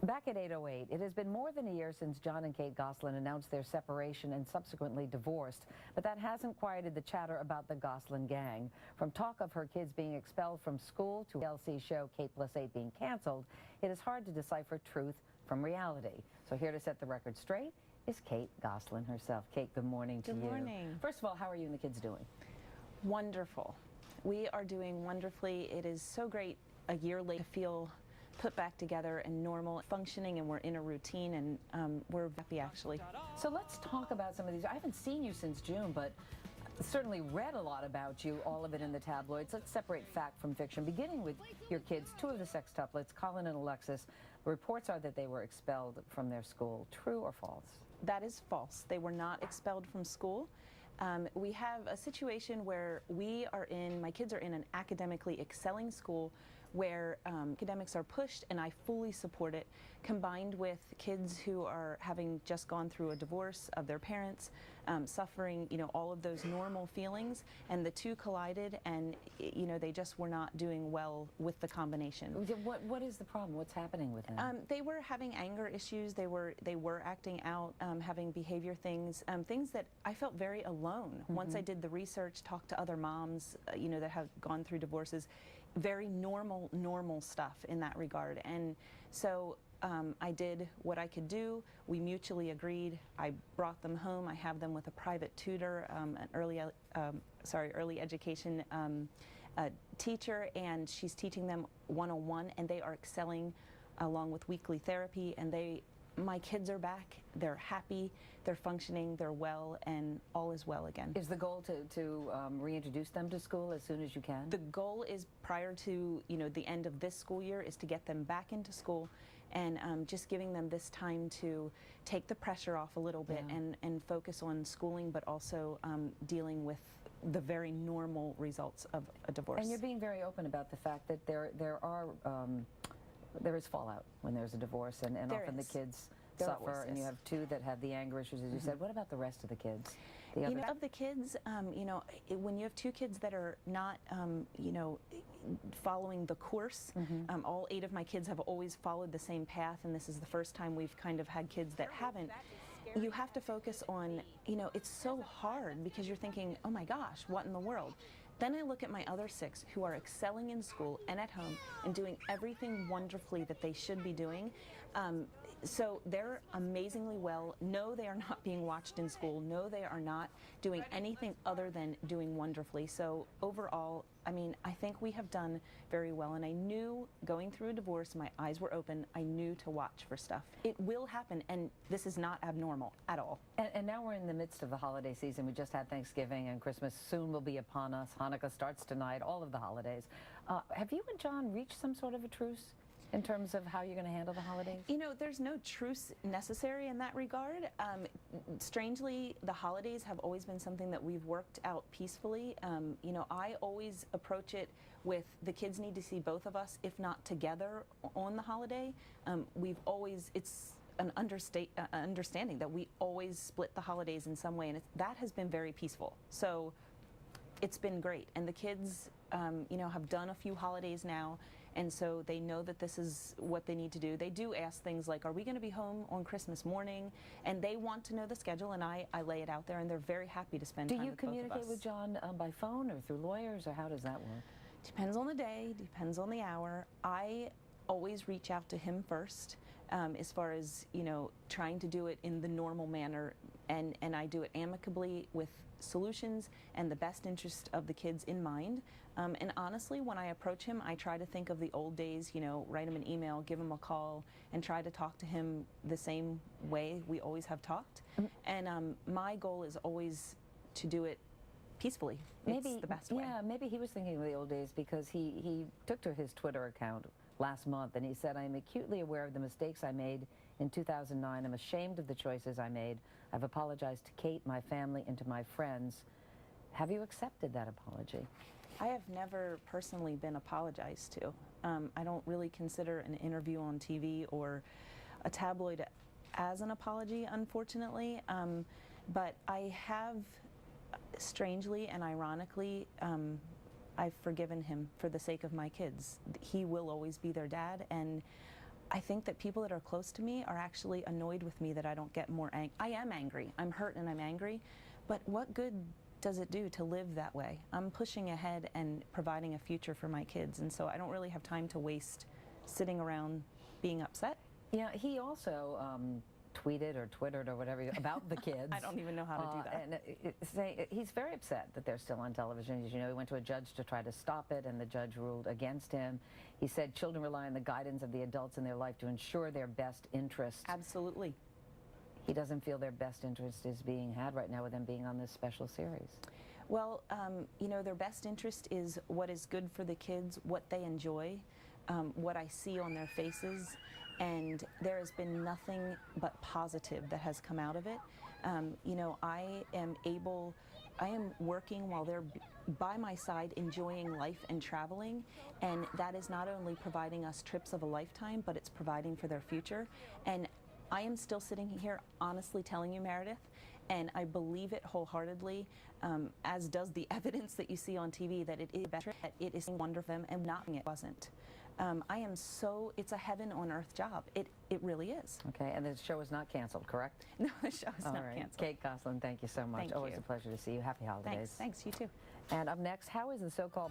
Back at 8:08, it has been more than a year since John and Kate Gosselin announced their separation and subsequently divorced, but that hasn't quieted the chatter about the Gosselin gang. From talk of her kids being expelled from school to LC show Kate+8 being canceled, it is hard to decipher truth from reality. So here to set the record straight is Kate Gosselin herself. Kate, good morning to you. Good morning. First of all, how are you and the kids doing? Wonderful. We are doing wonderfully. It is so great a year later to feel put back together and normal functioning, and we're in a routine, and we're happy actually. So let's talk about some of these. I haven't seen you since June, but certainly read a lot about you, all of it in the tabloids. Let's separate fact from fiction, beginning with your kids, two of the sextuplets, Colin and Alexis. Reports are that they were expelled from their school. True or false? That is false. They were not expelled from school. We have a situation where my kids are in an academically excelling school where academics are pushed, and I fully support it, combined with kids who are having just gone through a divorce of their parents, suffering, all of those normal feelings, and the two collided, and, they just were not doing well with the combination. What is the problem? What's happening with them? They were having anger issues. They were acting out, having behavior things, things that I felt very alone. Mm-hmm. Once I did the research, talked to other moms, that have gone through divorces, very normal stuff in that regard. And so I did what I could do. We mutually agreed. I brought them home. I have them with a private tutor, an early education teacher, and she's teaching them one-on-one, and they are excelling along with weekly therapy, and my kids are back. They're happy, they're functioning, they're well, and all is well again. Is the goal to reintroduce them to school as soon as you can? The goal is, prior to the end of this school year, is to get them back into school, and just giving them this time to take the pressure off a little bit, and focus on schooling, but also dealing with the very normal results of a divorce. And you're being very open about the fact that there is fallout when there's a divorce, and often the kids suffer, and you have two that have the anger issues, as you said. What about the rest of the kids? Of the kids, when you have two kids that are not, following the course, all 8 of my kids have always followed the same path, and this is the first time we've kind of had kids that haven't. You have to focus on, it's so hard because you're thinking, oh my gosh, what in the world? Then I look at my other 6 who are excelling in school and at home and doing everything wonderfully that they should be doing. So they're amazingly well. No, they are not being watched in school. No, they are not doing anything other than doing wonderfully. So overall, I think we have done very well, and I knew going through a divorce, my eyes were open. I knew to watch for stuff. It will happen, and this is not abnormal at all. And now we're in the midst of the holiday season. We just had Thanksgiving, and Christmas soon will be upon us. Hanukkah starts tonight, all of the holidays. Have you and John reached some sort of a truce in terms of how you're going to handle the holidays? There's no truce necessary in that regard. Strangely, the holidays have always been something that we've worked out peacefully. I always approach it with the kids need to see both of us, if not together, on the holiday. It's an understanding that we always split the holidays in some way, and that has been very peaceful. So it's been great, and the kids, have done a few holidays now, and so they know that this is what they need to do. They do ask things like, are we going to be home on Christmas morning? And they want to know the schedule, and I lay it out there, and they're very happy to spend time with both of us. Do you communicate with John by phone or through lawyers, or how does that work? Depends on the day, depends on the hour. I always reach out to him first, as far as, trying to do it in the normal manner, and I do it amicably with solutions and the best interest of the kids in mind. And honestly, when I approach him, I try to think of the old days, write him an email, give him a call, and try to talk to him the same way we always have talked. And my goal is always to do it peacefully. It's the best way. Yeah, maybe he was thinking of the old days, because he took to his Twitter account last month, and he said, I am acutely aware of the mistakes I made in 2009. I'm ashamed of the choices I made. I've apologized to Kate, my family, and to my friends. Have you accepted that apology? I have never personally been apologized to. I don't really consider an interview on TV or a tabloid as an apology, unfortunately. But I have, strangely and ironically, I've forgiven him for the sake of my kids. He will always be their dad, and I think that people that are close to me are actually annoyed with me that I don't get more I am angry. I'm hurt and I'm angry, but what good does it do to live that way? I'm pushing ahead and providing a future for my kids, and so I don't really have time to waste sitting around being upset. Yeah, he also tweeted or twittered or whatever about the kids. I don't even know how to do that. And he's very upset that they're still on television. As you know, he went to a judge to try to stop it, and the judge ruled against him. He said children rely on the guidance of the adults in their life to ensure their best interest. Absolutely. He doesn't feel their best interest is being had right now with them being on this special series. Well, you know, their best interest is what is good for the kids, what they enjoy, what I see on their faces, and there has been nothing but positive that has come out of it. You know, I am working while they're by my side enjoying life and traveling, and that is not only providing us trips of a lifetime, but it's providing for their future. And I am still sitting here honestly telling you, Meredith, and I believe it wholeheartedly, as does the evidence that you see on TV, that it is better, that it is wonderful for them, and not it wasn't. I am so, it's a heaven on earth job. It really is. Okay, and the show is not canceled, correct? No, the show is not canceled. Kate Gosselin, thank you so much. Thank Always you. a pleasure to see you. Happy holidays. Thanks, you too. And up next, how is the so-called